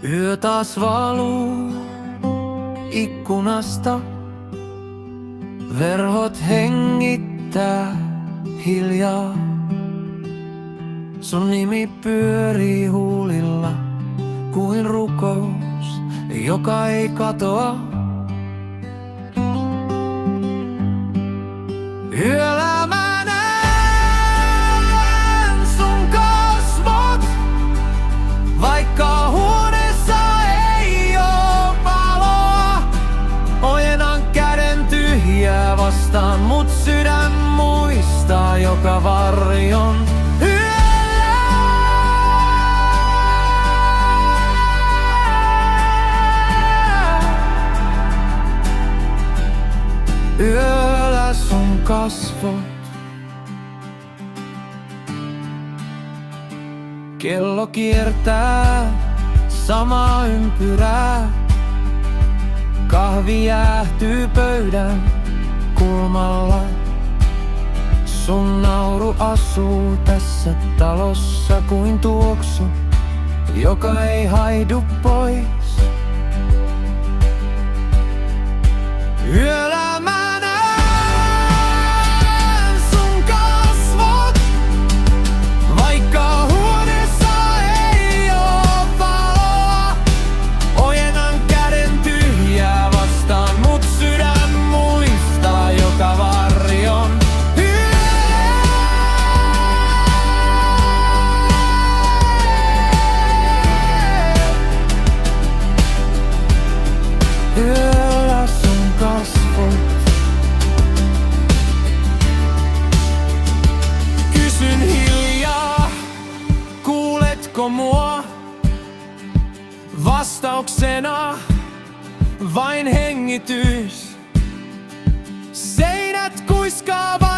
Yö taas valuu ikkunasta. Verhot hengittää hiljaa. Sun nimi pyörii huulilla kuin rukous, joka ei katoa. Yöllä mä näen sun kasvot, vaikka huoneessa ei oo valoa. Ojennan käden tyhjää vastaan, mut sydän muistaa joka varjon. Yöllä sun kasvot. Kello kiertää samaa ympyrää. Kahvi jäähtyy pöydän kulmalla. Sun nauru asuu tässä talossa kuin tuoksu, joka ei haidu pois. Yöllä mä näen sun kasvot, vaikka huoneessa ei oo valoa. Ojennan käden tyhjää vastaan, mut sydän muistaa joka varjon. Yöllä sun kasvot. Kysyn hiljaa, kuuletko mua? Vastauksena vain hengitys. Seinät kuiskaavat.